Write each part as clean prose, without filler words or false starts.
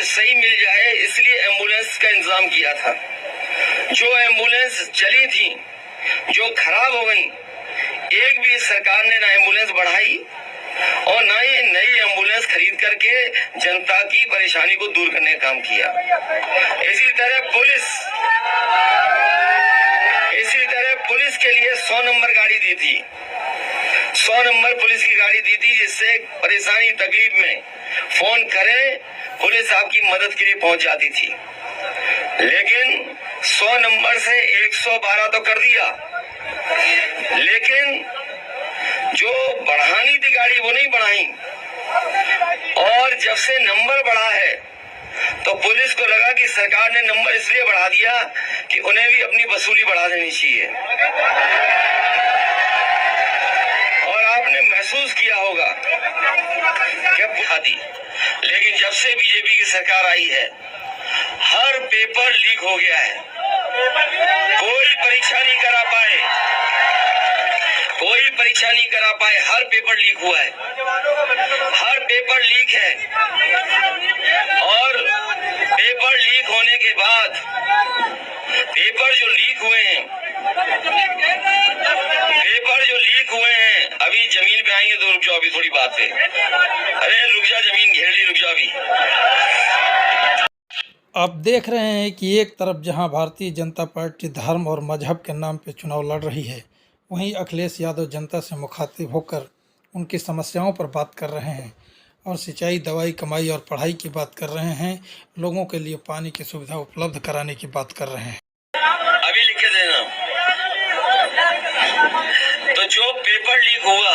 सही मिल जाए इसलिए एम्बुलेंस का इंतजाम किया था। जो एम्बुलेंस चली थी, जो खराब हो गई, एक भी सरकार ने ना एम्बुलेंस बढ़ाई और ना ही नई एम्बुलेंस खरीद करके जनता की परेशानी को दूर करने का काम किया। इसी तरह पुलिस के लिए 100 नंबर गाड़ी दी थी, 100 नंबर पुलिस की गाड़ी दी थी, जिससे परेशानी तकलीफ में फोन करें पुलिस आपकी मदद के लिए पहुंच जाती थी। लेकिन 100 नंबर से 112 तो कर दिया, लेकिन जो बढ़ानी थी गाड़ी वो नहीं बढ़ाई। और जब से नंबर बढ़ा है तो पुलिस को लगा कि सरकार ने नंबर इसलिए बढ़ा दिया कि उन्हें भी अपनी वसूली बढ़ा देनी चाहिए। और आपने महसूस किया होगा कि बढ़ा दी, लेकिन जब से बीजेपी की सरकार आई है हर पेपर लीक हो गया है। कोई परीक्षा नहीं करा पाए, हर पेपर लीक हुआ है, हर पेपर लीक है। और पेपर लीक होने के बाद पेपर जो लीक हुए हैं अभी जमीन पे आएंगे तो रुक जाओ, अभी थोड़ी बात है। अरे रुक जा, जमीन घेर ली, रुक जा अभी। आप देख रहे हैं कि एक तरफ जहां भारतीय जनता पार्टी धर्म और मजहब के नाम पे चुनाव लड़ रही है, वहीं अखिलेश यादव जनता से मुखातिब होकर उनकी समस्याओं पर बात कर रहे हैं और सिंचाई, दवाई, कमाई और पढ़ाई की बात कर रहे हैं। लोगों के लिए पानी की सुविधा उपलब्ध कराने की बात कर रहे हैं। अभी लिख के देना। तो जो पेपर लीक हुआ,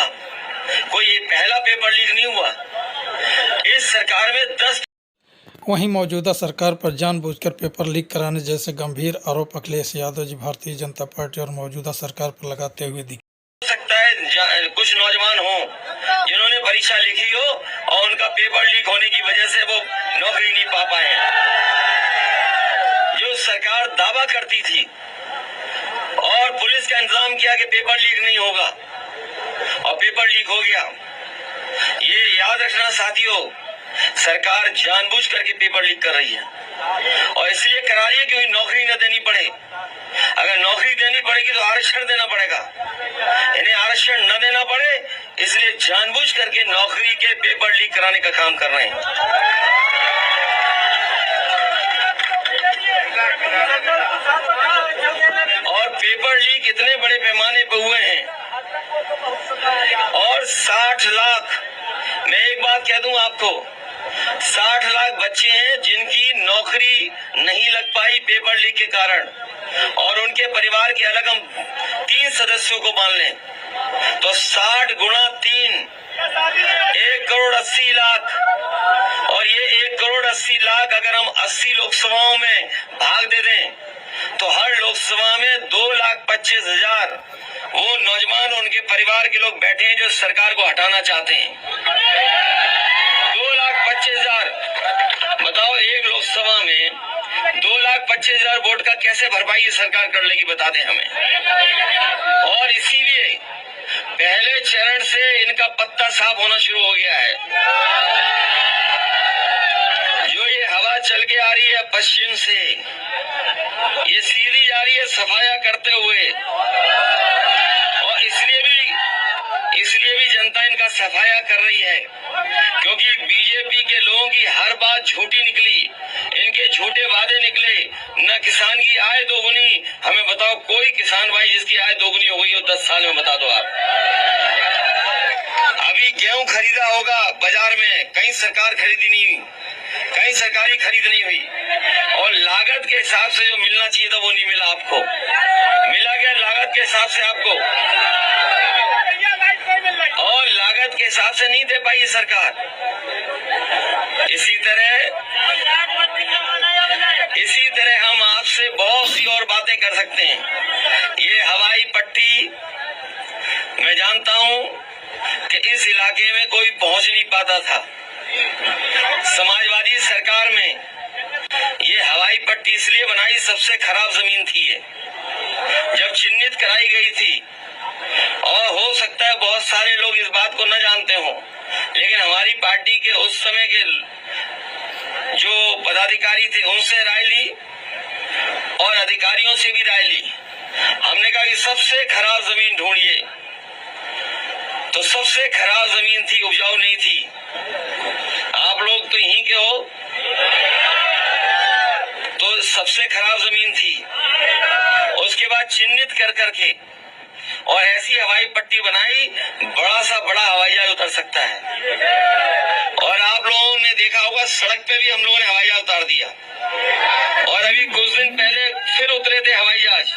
कोई ये पहला पेपर लीक नहीं हुआ। इस सरकार में 10 वहीं मौजूदा सरकार पर जानबूझकर पेपर लीक कराने जैसे गंभीर आरोप अखिलेश यादव जी भारतीय जनता पार्टी और मौजूदा सरकार पर लगाते हुए दिखे। सकता है कुछ नौजवान हो जिन्होंने परीक्षा लिखी हो और उनका पेपर लीक होने की वजह से वो नौकरी नहीं पा पाए हैं। जो सरकार दावा करती थी और पुलिस का इंतजाम किया कि पेपर लीक नहीं होगा और पेपर लीक हो गया। ये याद रखना साथियों, सरकार जानबूझ करके पेपर लीक कर रही है और इसलिए करा रही है क्योंकि नौकरी न देनी पड़े। अगर नौकरी देनी पड़ेगी तो आरक्षण देना पड़ेगा, इन्हें आरक्षण न देना पड़े इसलिए जानबूझ करके नौकरी के पेपर लीक कराने का काम कर रहे हैं। और पेपर लीक इतने बड़े पैमाने पर हुए हैं और 60 लाख, मैं एक बात कह दूं आपको, 60 लाख बच्चे हैं जिनकी नौकरी नहीं लग पाई पेपर लीक के कारण। और उनके परिवार के अलग हम 3 सदस्यों को मान लें तो 60 गुणा 3, 1,80,00,000। और ये 1,80,00,000 अगर हम 80 लोकसभाओं में भाग दे दें तो हर लोकसभा में 2,25,000 वो नौजवान उनके परिवार के लोग बैठे हैं जो सरकार को हटाना चाहते हैं। 2,25,000 बताओ, एक लोकसभा में 2,25,000 वोट का कैसे भरपाई सरकार कर लेगी, बता दें हमें। और इसीलिए पहले चरण से इनका पत्ता साफ होना शुरू हो गया है। जो ये हवा चल के आ रही है पश्चिम से, ये सीधी जा रही है सफाया करते हुए और इसलिए भी जनता इनका सफाया कर रही है क्योंकि बीजेपी के लोगों की हर बात झूठी निकली, इनके झूठे वादे निकले। न किसान की आय दोगुनी, हमें बताओ कोई किसान भाई जिसकी आय दोगुनी हो गई हो 10 साल में, बता दो आप। अभी गेहूं खरीदा होगा बाजार में, कहीं सरकार खरीदी नहीं हुई, कहीं सरकारी खरीद नहीं हुई और लागत के हिसाब से जो मिलना चाहिए था वो नहीं मिला आपको। मिला क्या लागत के हिसाब से आपको? और लागत के हिसाब से नहीं दे पाई सरकार। इसी तरह हम आपसे बहुत सी और बातें कर सकते हैं। ये हवाई पट्टी, मैं जानता हूं कि इस इलाके में कोई पहुंच नहीं पाता था। समाजवादी सरकार में ये हवाई पट्टी इसलिए बनाई, सबसे खराब जमीन थी ये, जब चिन्हित कराई गई थी। और हो सकता है बहुत सारे लोग इस बात को न जानते हों, लेकिन हमारी पार्टी के उस समय के जो पदाधिकारी थे उनसे राय ली और अधिकारियों से भी राय ली। हमने कहा कि सबसे खराब जमीन ढूंढिए, तो सबसे खराब जमीन थी, उपजाऊ नहीं थी। आप लोग तो यहीं के हो, तो सबसे खराब जमीन थी। उसके बाद चिन्हित कर करके और ऐसी हवाई पट्टी बनाई, बड़ा सा बड़ा हवाई जहाज उतर सकता है। और आप लोगों ने देखा होगा सड़क पे भी हम लोगों ने हवाई जहाज उतार दिया। और अभी कुछ दिन पहले फिर उतरे थे हवाई जहाज,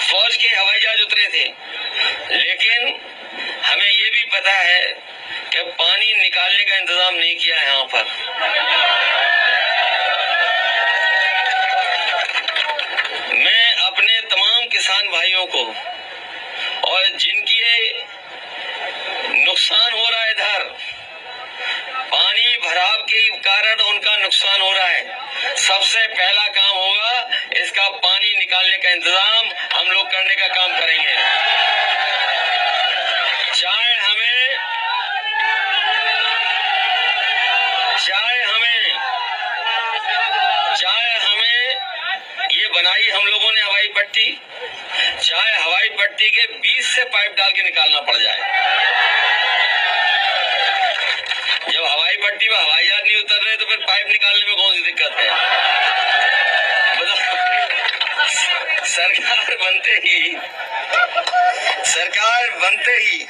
फौज के हवाई जहाज उतरे थे। लेकिन हमें ये भी पता है कि पानी निकालने का इंतजाम नहीं किया है यहाँ पर। मैं अपने तमाम किसान भाइयों को और जिनके नुकसान हो रहा है, इधर पानी भराव के कारण उनका नुकसान हो रहा है, सबसे पहला काम होगा इसका पानी निकालने का इंतजाम हम लोग करने का काम करेंगे। चाहे हमें ये बनाई हम लोगों ने हवाई पट्टी, चाहे हवाई पट्टी के 20 से पाइप डाल के निकालना पड़ जाए। जब हवाई पट्टी में हवाई जहाज नहीं उतर रहे तो फिर पाइप निकालने में कौन सी दिक्कत है? सरकार बनते ही